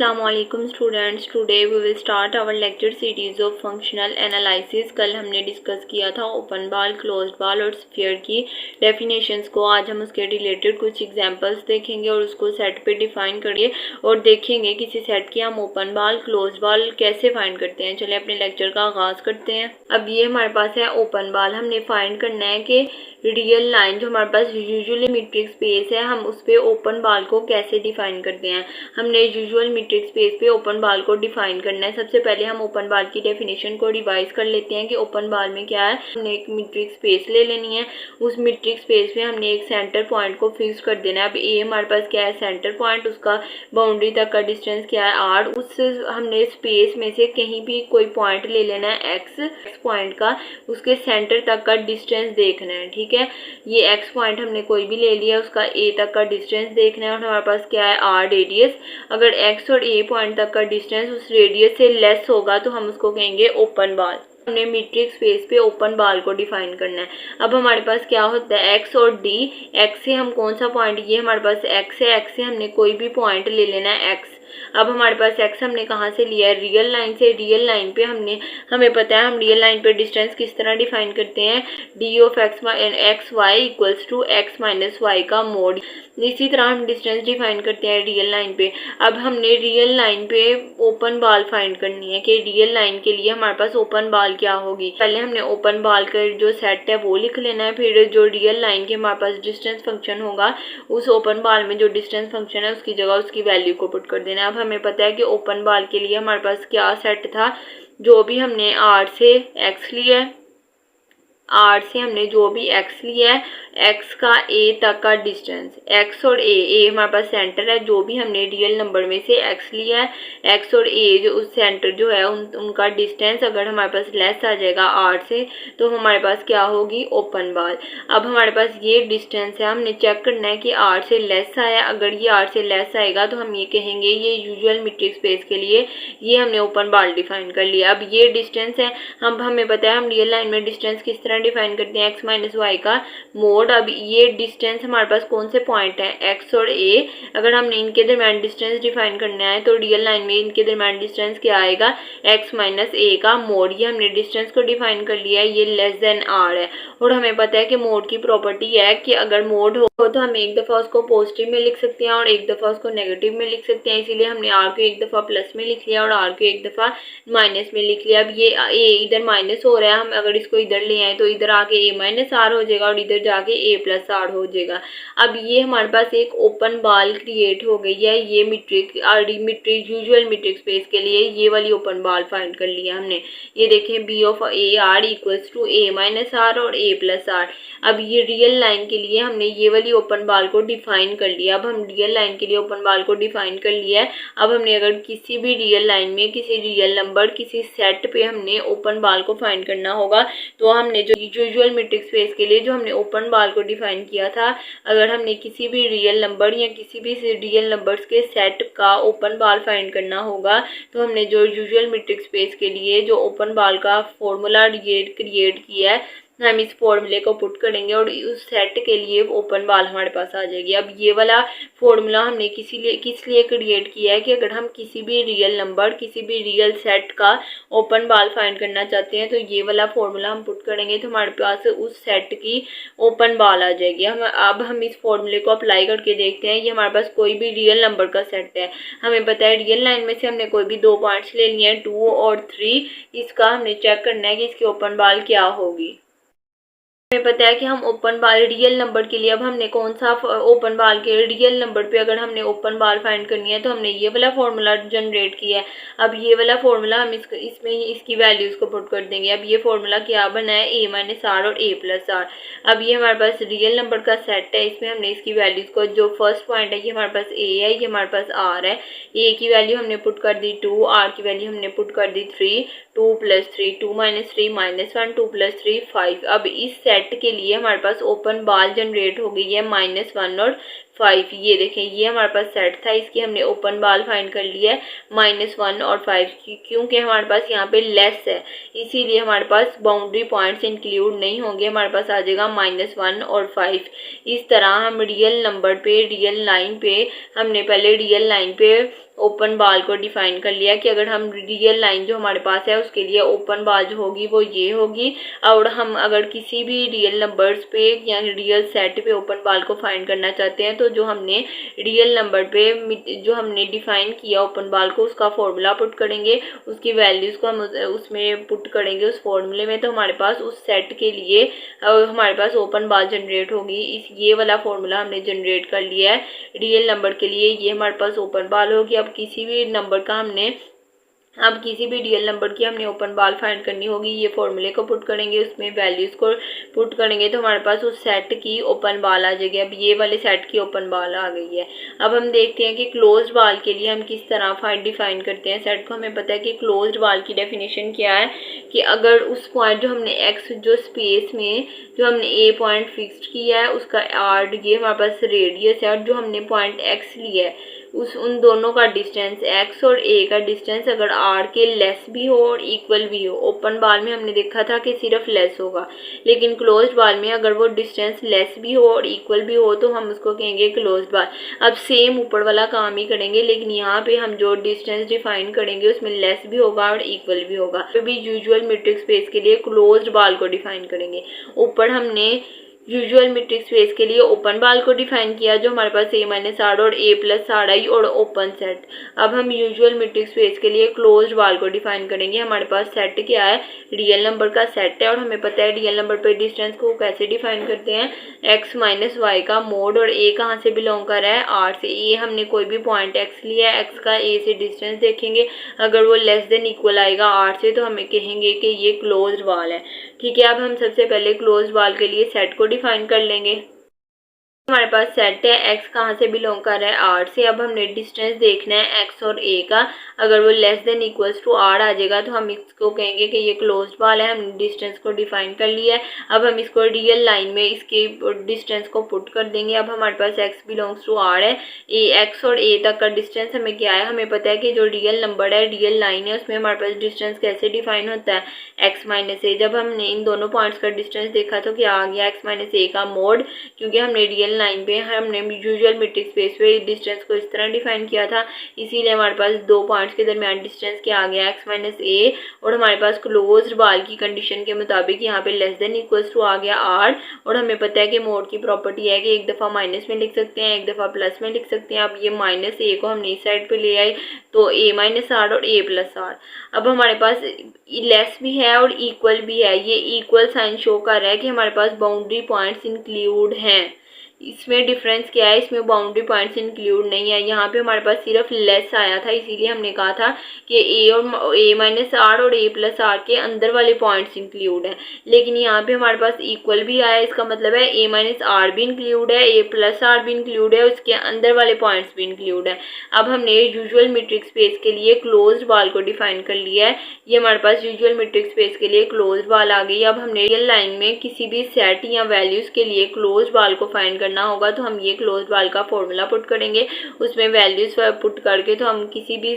Assalamualaikum students, today we will start our lecture series of functional analysis। कल हमने discuss किया था open ball, closed ball और sphere की डेफिनेशंस को। आज हम उसके रिलेटेड कुछ एग्जांपल्स देखेंगे और उसको सेट पे डिफाइन करेंगे और देखेंगे किसी सेट की हम ओपन बॉल, क्लोज्ड बॉल कैसे फाइंड करते हैं। चलिए अपने लेक्चर का आगाज करते हैं। अब ये हमारे पास है ओपन बॉल। हमने फाइंड करना है कि रियल लाइन जो हमारे पास यूजुअली मीट्रिक स्पेस है, हम उस पे ओपन बॉल को कैसे डिफाइन करते हैं। हमने यूजुअल मीट्रिक स्पेस पे ओपन बॉल को डिफाइन करना है। सबसे पहले हम ओपन बॉल की डेफिनेशन को रिवाइज कर लेते हैं कि ओपन बॉल में क्या है। हमने एक मीट्रिक स्पेस ले लेनी है, उस मीट्रिक स्पेस पे हमने एक सेंटर पॉइंट को फिक्स कर देना है। अब ए हमारे पास क्या है, सेंटर पॉइंट, उसका बाउंड्री तक का डिस्टेंस क्या है, आर। उस हमने स्पेस में से कहीं भी कोई पॉइंट ले लेना है एक्स पॉइंट का, उसके सेंटर तक का डिस्टेंस देखना है। ठीक है, ये एक्स पॉइंट हमने कोई भी ले लिया, उसका ए तक का डिस्टेंस देखना है और हमारे पास क्या है, आर रेडियस। अगर एक्स और ए पॉइंट तक का डिस्टेंस उस रेडियस से लेस होगा तो हम उसको कहेंगे ओपन बॉल। हमने मीट्रिक स्पेस पे ओपन बॉल को डिफाइन करना है। अब हमारे पास क्या होता है, एक्स और डी। एक्स से हम कौन सा पॉइंट, ये हमारे पास एक्स है, एक्स से हमने कोई भी पॉइंट ले लेना है एक्स। अब हमारे पास एक्स हमने कहाँ से लिया है, रियल लाइन से। रियल लाइन पे हमें पता है हम रियल लाइन पे डिस्टेंस किस तरह डिफाइन करते हैं, D of X Y equals to X minus Y का मोड। इसी तरह हम डिस्टेंस डिफाइन करते हैं रियल लाइन पे। अब हमने रियल लाइन पे ओपन बॉल फाइंड करनी है कि रियल लाइन के लिए हमारे पास ओपन बॉल क्या होगी। पहले हमने ओपन बॉल का जो सेट है वो लिख लेना है, फिर जो रियल लाइन के हमारे पास डिस्टेंस फंक्शन होगा, उस ओपन बॉल में जो डिस्टेंस फंक्शन है उसकी जगह उसकी वैल्यू को पुट कर देना है। अब हमें पता है कि ओपन बॉल के लिए हमारे पास क्या सेट था, जो भी हमने आर से एक्स लिया है, आर से हमने जो भी एक्स लिया है, एक्स का ए तक का डिस्टेंस, एक्स और ए हमारे पास सेंटर है, जो भी हमने रियल नंबर में से एक्स लिया है, एक्स और ए जो उस सेंटर जो है उनका डिस्टेंस अगर हमारे पास लेस आ जाएगा आर से तो हमारे पास क्या होगी, ओपन बॉल। अब हमारे पास ये डिस्टेंस है, हमने चेक करना है कि आर से लेस आया। अगर ये आर से लेस आएगा तो हम ये कहेंगे ये यूजुअल मीट्रिक स्पेस के लिए ये हमने ओपन बॉल डिफाइन कर लिया। अब ये डिस्टेंस है, हमें पता है हम रियल लाइन में डिस्टेंस किस तरह डिफाइन करते हैं, एक्स माइनस वाई का मोड। अब ये डिस्टेंस हमारे पास कौन से पॉइंट है, एक्स और ए। अगर हमने इनके दरम्यान डिस्टेंस डिफाइन करना है तो रियल लाइन में इनके दरम्यान डिस्टेंस क्या आएगा, एक्स माइनस ए का मोड। ये हमने डिस्टेंस को डिफाइन कर लिया है, ये लेस देन आर है। और हमें पता है कि मोड की प्रॉपर्टी है कि अगर मोड हो तो हम एक दफा उसको पॉजिटिव में लिख सकते हैं और एक दफा उसको नेगेटिव में लिख सकते हैं। इसीलिए हमने आर को एक दफा प्लस में लिख लिया और आर को एक दफा माइनस में लिख लिया। अब ये ए इधर माइनस हो रहा है, हम अगर इसको इधर ले आए तो इधर आके ए माइनस आर हो जाएगा और इधर जाके ए प्लस आर हो जाएगा। अब ये हमारे पास एक ओपन बॉल क्रिएट हो गई है। ये मीट्रिक यूजुअल मीट्रिक स्पेस के लिए ये वाली ओपन बॉल फाइंड कर लिया हमने। ये देखें, B of A R equals to A minus R और ए प्लस आर। अब ये रियल लाइन के लिए हमने ये वाली ओपन बॉल को डिफाइन कर लिया। अब हम रियल लाइन के लिए ओपन बॉल को डिफाइन कर लिया है। अब हमने अगर किसी भी रियल लाइन में किसी रियल नंबर किसी सेट पे हमने ओपन बॉल को फाइंड करना होगा तो हमने जो यूजुअल मीट्रिक स्पेस के लिए जो हमने ओपन बॉल को डिफाइन किया था, अगर हमने किसी भी रियल नंबर या किसी भी रियल नंबर्स के सेट का ओपन बॉल फाइंड करना होगा तो हमने जो यूजुअल मीट्रिक स्पेस के लिए जो ओपन बॉल का फॉर्मूला क्रिएट किया है, हम इस फॉर्मूले को पुट करेंगे और उस सेट के लिए ओपन बॉल हमारे पास आ जाएगी। अब ये वाला फॉर्मूला हमने किस लिए क्रिएट किया है कि अगर हम किसी भी रियल नंबर किसी भी रियल सेट का ओपन बॉल फाइंड करना चाहते हैं तो ये वाला फॉर्मूला हम पुट करेंगे तो हमारे पास उस सेट की ओपन बॉल आ जाएगी। अब हम इस फॉर्मूले को अप्लाई करके देखते हैं। ये हमारे पास कोई भी रियल नंबर का सेट है, हमें पता है रियल लाइन में से हमने कोई भी दो पॉइंट्स ले लिए हैं 2 और 3। इसका हमने चेक करना है कि इसकी ओपन बॉल क्या होगी। हमें पता है कि हम ओपन बॉल रियल नंबर के लिए, अब हमने कौन सा ओपन बॉल के रियल नंबर पे अगर हमने ओपन बॉल फाइंड करनी है तो हमने ये वाला फॉर्मूला जनरेट किया है। अब ये वाला फॉर्मूला हम इसमें इसकी वैल्यूज को पुट कर देंगे। अब ये फॉर्मूला क्या बना है, ए माइनस आर और ए प्लस आर। अब ये हमारे पास रियल नंबर का सेट है, इसमें हमने इसकी वैल्यूज को, जो फर्स्ट पॉइंट है ये हमारे पास ए है, ये हमारे पास आर है। ए की वैल्यू हमने पुट कर दी 2, आर की वैल्यू हमने पुट कर दी 3, 2 प्लस 3 2 माइनस 3 माइनस 1, 2 प्लस 3 5। अब इस सेट के लिए हमारे पास ओपन बॉल जनरेट हो गई है -1 और 5। ये देखें, ये हमारे पास सेट था, इसकी हमने ओपन बॉल फाइंड कर लिया है -1 और 5 की, क्योंकि हमारे पास यहाँ पे लेस है इसीलिए हमारे पास बाउंड्री पॉइंट्स इंक्लूड नहीं होंगे, हमारे पास आ जाएगा -1 और 5। इस तरह हम रियल नंबर पे रियल लाइन पे हमने पहले रियल लाइन पे ओपन बाल को डिफाइन कर लिया कि अगर हम रियल लाइन जो हमारे पास है उसके लिए ओपन बाल जो होगी वो ये होगी, और हम अगर किसी भी रियल नंबर्स पे या रियल सेट पे ओपन बाल को फाइंड करना चाहते हैं तो जो हमने रियल नंबर पे जो हमने डिफाइन किया ओपन बाल को उसका फॉर्मूला पुट करेंगे, उसकी वैल्यूज़ को हम उसमें पुट करेंगे उस फॉर्मूले में, तो हमारे पास उस सेट के लिए हमारे पास ओपन बाल जनरेट होगी। ये वाला फॉर्मूला हमने जनरेट कर लिया है रियल नंबर के लिए, ये हमारे पास ओपन बाल होगी। अब किसी भी नंबर का अब किसी भी रियल नंबर की हमने ओपन बाल फाइंड करनी होगी, ये फॉर्मूले को पुट करेंगे, उसमें वैल्यूज़ को पुट करेंगे तो हमारे पास उस सेट की ओपन बाल आ जाएगी। अब ये वाले सेट की ओपन बाल आ गई है। अब हम देखते हैं कि क्लोज्ड बाल के लिए हम किस तरह डिफाइन करते हैं सेट को। हमें पता है कि क्लोज्ड बाल की डेफिनेशन क्या है कि अगर उस पॉइंट जो हमने एक्स जो स्पेस में जो हमने ए पॉइंट फिक्स्ड किया है उसका आर ये हमारे पास रेडियस है, और जो हमने पॉइंट एक्स लिया है उन दोनों का डिस्टेंस एक्स और ए का डिस्टेंस अगर आर के लेस भी हो और इक्वल भी हो। ओपन बाल में हमने देखा था कि सिर्फ लेस होगा, लेकिन क्लोज्ड बाल में अगर वो डिस्टेंस लेस भी हो और इक्वल भी हो तो हम उसको कहेंगे क्लोज्ड बाल। अब सेम ऊपर वाला काम ही करेंगे, लेकिन यहाँ पे हम जो डिस्टेंस डिफाइन करेंगे उसमें लेस भी होगा और इक्वल भी होगा। तो भी यूजुअल मीट्रिक स्पेस के लिए क्लोज्ड बाल को डिफाइन करेंगे। ऊपर हमने यूजुअल मीट्रिक स्पेस के लिए ओपन बाल को डिफाइन किया जो हमारे पास ए माइनस आर और ए प्लस आर आई और ओपन सेट। अब हम यूजुअल मीट्रिक स्पेस के लिए क्लोज्ड बाल को डिफाइन करेंगे। हमारे पास सेट क्या है, रियल नंबर का सेट है, और हमें पता है रियल नंबर पे डिस्टेंस को कैसे डिफाइन करते हैं, एक्स माइनस वाई का मोड, और ए कहाँ से बिलोंग कर रहा है, आर से। ए हमने कोई भी पॉइंट एक्स लिया है, एक्स का ए से डिस्टेंस देखेंगे, अगर वो लेस देन इक्वल आएगा आर से तो हमें कहेंगे कि ये क्लोज्ड बाल है। ठीक है, अब हम सबसे पहले क्लोज्ड बाल के लिए सेट को डिफाइन कर लेंगे। हमारे पास सेट है एक्स कहाँ से बिलोंग कर रहा है, आर से। अब हमने डिस्टेंस देखना है एक्स और ए का, अगर वो less than equals to R आ जाएगा तो हम इसको कहेंगे कि ये क्लोज्ड बाल है। हमने डिस्टेंस को डिफाइन कर लिया है। अब हम इसको रियल लाइन में इसके डिस्टेंस को पुट कर देंगे। अब हमारे पास एक्स बिलोंग्स टू आर है, एक्स और ए तक का डिस्टेंस हमें क्या है, हमें पता है कि जो रियल नंबर है रियल लाइन है उसमें हमारे पास डिस्टेंस कैसे डिफाइन होता है, एक्स माइनस ए। जब हमने इन दोनों पॉइंट्स का डिस्टेंस देखा तो क्या आ गया, एक्स माइनस ए का मोड, क्योंकि हमने रियल लाइन पे हमने यूजुअल मीट्रिक स्पेस पे डिस्टेंस को इस तरह डिफाइन किया था, इसीलिए हमारे पास दो पॉइंट्स के दरमियान डिस्टेंस क्या आ गया, एक्स माइनस ए। और हमारे पास क्लोज्ड बाल की कंडीशन के मुताबिक यहाँ पे लेस देन इक्वल्स टू आ गया आर, और हमें पता है कि मोड की प्रॉपर्टी है कि एक दफ़ा माइनस में लिख सकते हैं एक दफ़ा प्लस में लिख सकते हैं। अब ये माइनस ए को हमने इस साइड पे ले आए तो ए माइनस आर और ए प्लस आर। अब हमारे पास लेस भी है और इक्वल भी है, ये इक्वल साइन शो कर रहा है कि हमारे पास बाउंड्री पॉइंट्स इंक्लूड हैं। इसमें डिफरेंस क्या है, इसमें बाउंड्री पॉइंट्स इंक्लूड नहीं है। यहाँ पे हमारे पास सिर्फ लेस आया था, इसीलिए हमने कहा था कि ए और ए माइनस आर और ए प्लस आर के अंदर वाले पॉइंट्स इंक्लूड है, लेकिन यहाँ पे हमारे पास इक्वल भी आया, इसका मतलब है ए माइनस आर भी इंक्लूड है, ए प्लस आर भी इंक्लूड है, उसके अंदर वाले पॉइंट्स भी इंक्लूड है। अब हमने यूजुअल मीट्रिक स्पेस के लिए क्लोज्ड बाल को डिफाइन कर लिया है। ये हमारे पास यूजुअल मीट्रिक स्पेस के लिए क्लोज्ड बाल आ गई। अब हमने रियल लाइन में किसी भी सेट या वैल्यूज के लिए क्लोज्ड बाल को फाइंड करना होगा तो हम ये क्लोज्ड बाल का फॉर्मूला पुट करेंगे, उसमें वैल्यूज पुट करके तो हम किसी भी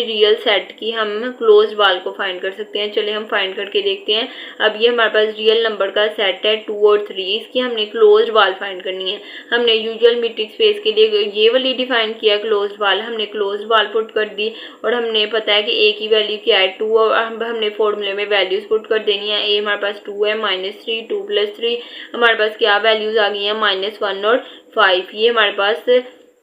रियल सेट की हम क्लोज्ड बाल को फाइंड कर सकते हैं। चलिए हम फाइंड करके देखते हैं। अब ये हमारे पास रियल नंबर का सेट है 2 और 3, इसकी हमने क्लोज्ड बाल फाइंड करनी है। हमने यूजुअल मीट्रिक स्पेस के लिए ये वाली डिफाइन किया क्लोज्ड बाल, हमने क्लोज्ड बाल पुट कर दी, और हमने पता है कि ए की वैल्यू क्या है 2, और हमने फॉर्मूले में वैल्यूज पुट कर देनी है। ए हमारे पास 2 है, -3, 2 + 3 हमारे पास क्या वैल्यूज आ गई है, -1 और 5। ये हमारे पास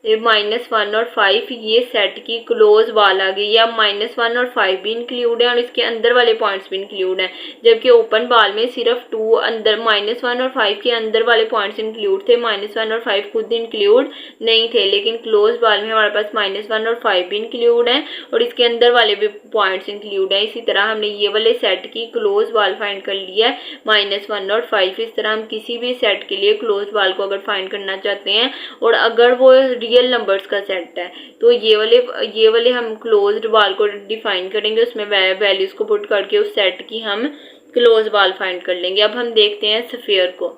-1 और 5 ये सेट की क्लोज बाल आ गई है। अब -1 और 5 भी इंक्लूड है और इसके अंदर वाले पॉइंट्स भी इंक्लूड हैं, जबकि ओपन बाल में सिर्फ 2 अंदर -1 और 5 के अंदर वाले पॉइंट्स इंक्लूड थे, -1 और 5 खुद इंक्लूड नहीं थे। लेकिन क्लोज बाल में हमारे पास -1 और 5 भी इंक्लूड हैं और इसके अंदर वाले भी पॉइंट्स इंक्लूड हैं। इसी तरह हमने ये वाले सेट की क्लोज बाल फाइंड कर लिया है, -1 और 5। इस तरह हम किसी भी सेट के लिए क्लोज बाल को अगर फाइंड करना चाहते हैं और अगर वो रियल नंबर्स का सेट है तो ये वाले हम क्लोज्ड बाल को डिफाइन करेंगे, उसमें वैल्यूज को पुट करके उस सेट की हम क्लोज बाल फाइंड कर लेंगे। अब हम देखते हैं स्फीयर को।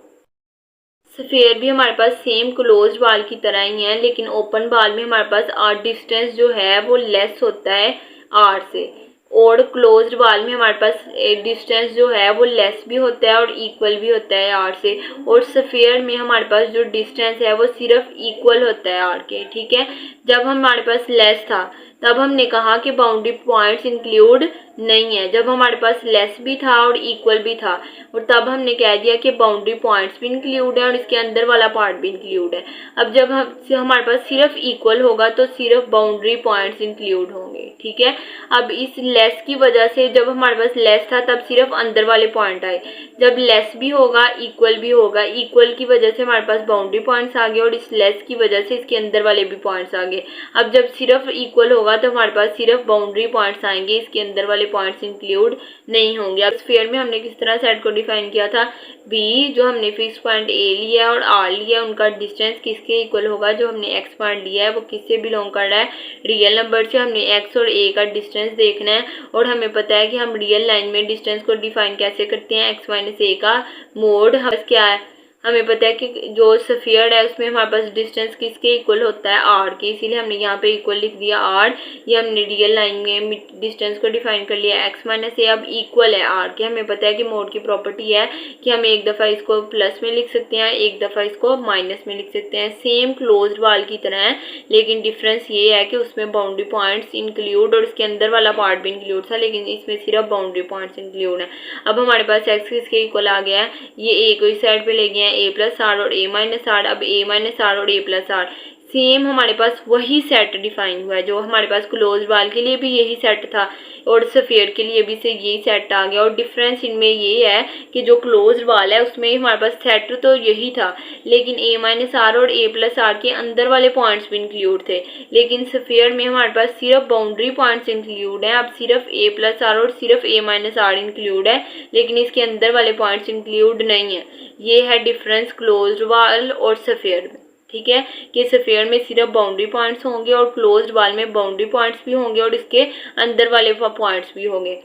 स्फीयर भी हमारे पास सेम क्लोज्ड बाल की तरह ही है, लेकिन ओपन बाल में हमारे पास डिस्टेंस जो है वो लेस होता है आर से। और क्लोज्ड बाल में हमारे पास डिस्टेंस जो है वो लेस भी होता है और इक्वल भी होता है आर से, और स्फीयर में हमारे पास जो डिस्टेंस है वो सिर्फ इक्वल होता है आर के। ठीक है, जब हमारे पास लेस था तब हमने कहा कि बाउंड्री पॉइंट्स इंक्लूड नहीं है, जब हमारे पास लेस भी था और इक्वल भी था, और तब हमने कह दिया कि बाउंड्री पॉइंट्स भी इंक्लूड है और इसके अंदर वाला पार्ट भी इंक्लूड है। अब जब हमारे पास सिर्फ इक्वल होगा तो सिर्फ बाउंड्री पॉइंट्स इंक्लूड होंगे। ठीक है, अब इस लेस की वजह से जब हमारे पास लेस था तब सिर्फ अंदर वाले पॉइंट आए, जब लेस भी होगा इक्वल भी होगा, इक्वल की वजह से हमारे पास बाउंड्री पॉइंट्स आ गए और इस लेस की वजह से इसके अंदर वाले भी पॉइंट्स आ गए। अब जब सिर्फ इक्वल होगा तो हमारे पास सिर्फ बाउंड्री पॉइंट्स आएंगे, इसके अंदर वाले पॉइंट्स इंक्लूड नहीं होंगे। अब स्फीयर में हमने किस तरह सेट को डिफाइन किया था, बी जो हमने फिक्स पॉइंट ए लिया और आर लिया उनका डिस्टेंस किसके इक्वल होगा, जो हमने एक्स पॉइंट लिया है वो किससे बिलोंग कर रहा है, रियल नंबर से। हमने एक्स और ए का डिस्टेंस देखना है और हमें पता है कि हम रियल लाइन में डिस्टेंस को डिफाइन कैसे करते हैं, एक्स माइनस ए का मोड क्या है, हमें पता है कि जो स्फीयर है उसमें हमारे पास डिस्टेंस किसके इक्वल होता है, आर के, इसीलिए हमने यहाँ पे इक्वल लिख दिया आर। ये हमने रियल लाइन में डिस्टेंस को डिफाइन कर लिया एक्स माइनस ए, अब इक्वल है आर के। हमें पता है कि मोड की प्रॉपर्टी है कि हम एक दफ़ा इसको प्लस में लिख सकते हैं, एक दफ़ा इसको माइनस में लिख सकते हैं, सेम क्लोज्ड वाल की तरह है, लेकिन डिफरेंस ये है कि उसमें बाउंड्री पॉइंट्स इंक्लूड और इसके अंदर वाला पार्ट भी इंक्लूड था, लेकिन इसमें सिर्फ बाउंड्री पॉइंट्स इंक्लूड है। अब हमारे पास एक्स किसके इक्वल आ गया है, ये ए को इस साइड पे ले गए हैं, ए प्लस आर और ए माइनस आर। अब ए माइनस आर और ए प्लस आर सेम हमारे पास वही सेट डिफाइन हुआ है जो हमारे पास क्लोज वाल के लिए भी यही सेट था और स्फीयर के लिए भी से यही सेट आ गया। और डिफरेंस इनमें ये है कि जो क्लोज वाल है उसमें हमारे पास सेट तो यही था, लेकिन ए माइनस आर और ए प्लस आर के अंदर वाले पॉइंट्स भी इंक्लूड थे, लेकिन स्फीयर में हमारे पास सिर्फ बाउंड्री पॉइंट्स इंक्लूड हैं। अब सिर्फ ए प्लस आर और सिर्फ ए माइनस आर इंक्लूड है, लेकिन इसके अंदर वाले पॉइंट्स इंक्लूड नहीं है। ये है डिफरेंस क्लोज्ड वाल और स्फीयर में। ठीक है, कि स्फीयर में सिर्फ बाउंड्री पॉइंट्स होंगे और क्लोज्ड वाल में बाउंड्री पॉइंट्स भी होंगे और इसके अंदर वाले पॉइंट्स भी होंगे।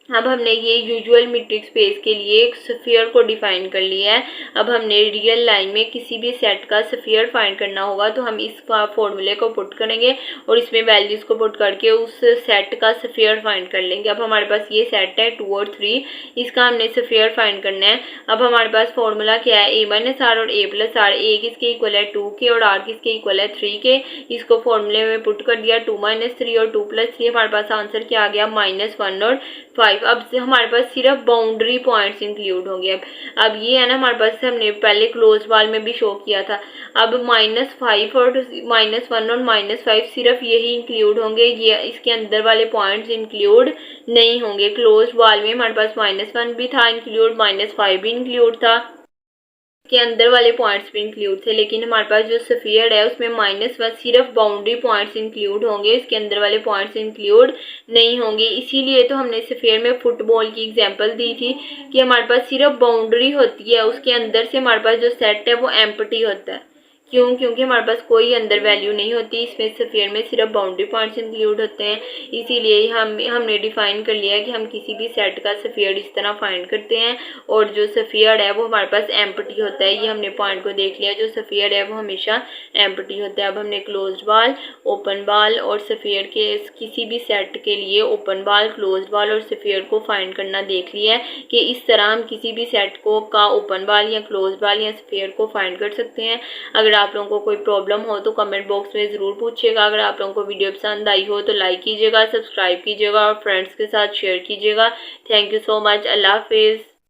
अब हमने ये यूजुअल मीट्रिक स्पेस के लिए एक स्फीयर को डिफाइन कर लिया है। अब हमने रियल लाइन में किसी भी सेट का स्फीयर फाइंड करना होगा तो हम इस फॉर्मूले को पुट करेंगे और इसमें वैल्यूज को पुट करके उस सेट का स्फीयर फाइंड कर लेंगे। अब हमारे पास ये सेट है 2 और 3, इसका हमने स्फीयर फाइंड करना है। अब हमारे पास फॉर्मूला क्या है, ए माइनस आर और ए प्लस आर, ए किसके इक्वल है 2 के और आर किसके इक्वल है 3 के। इसको फॉर्मूले में पुट कर दिया, 2 माइनस 3 और 2 प्लस 3, हमारे पास आंसर क्या आ गया -1 और 5। अब हमारे पास सिर्फ बाउंड्री पॉइंट्स इंक्लूड होंगे। अब ये है ना, हमारे पास हमने पहले क्लोज वाल में भी शो किया था। अब -5 और -1 और -5 सिर्फ यही इंक्लूड होंगे, ये इसके अंदर वाले पॉइंट्स इंक्लूड नहीं होंगे। क्लोज वाल में हमारे पास -1 भी था इंक्लूड, -5 भी इंक्लूड था, के अंदर वाले पॉइंट्स भी इंक्लूड थे, लेकिन हमारे पास जो स्फीयर है उसमें -1 सिर्फ बाउंड्री पॉइंट्स इंक्लूड होंगे, इसके अंदर वाले पॉइंट्स इंक्लूड नहीं होंगे। इसीलिए तो हमने स्फीयर में फुटबॉल की एग्जांपल दी थी कि हमारे पास सिर्फ बाउंड्री होती है, उसके अंदर से हमारे पास जो सेट है वो एम्प्टी होता है। क्यों? क्योंकि हमारे पास कोई अंदर वैल्यू नहीं होती, इसमें स्फीयर में सिर्फ बाउंड्री पॉइंट्स इंक्लूड होते हैं। इसीलिए हमने डिफाइन कर लिया है कि हम किसी भी सेट का स्फीयर इस तरह फाइंड करते हैं और जो स्फीयर है वो हमारे पास एम्प्टी होता है। ये हमने पॉइंट को देख लिया, जो स्फीयर है वो हमेशा एम्प्टी होता है। अब हमने क्लोज्ड बाल, ओपन बाल और स्फीयर के किसी भी सेट के लिए ओपन बाल, क्लोज्ड बाल और स्फीयर को फाइंड करना देख लिया है कि इस तरह हम किसी भी सेट को का ओपन बाल या क्लोज्ड बाल या स्फीयर को फाइंड कर सकते हैं। अगर आप लोगों को कोई प्रॉब्लम हो तो कमेंट बॉक्स में ज़रूर पूछिएगा। अगर आप लोगों को वीडियो पसंद आई हो तो लाइक कीजिएगा, सब्सक्राइब कीजिएगा और फ्रेंड्स के साथ शेयर कीजिएगा। Thank you so much. Allah हाफिज़।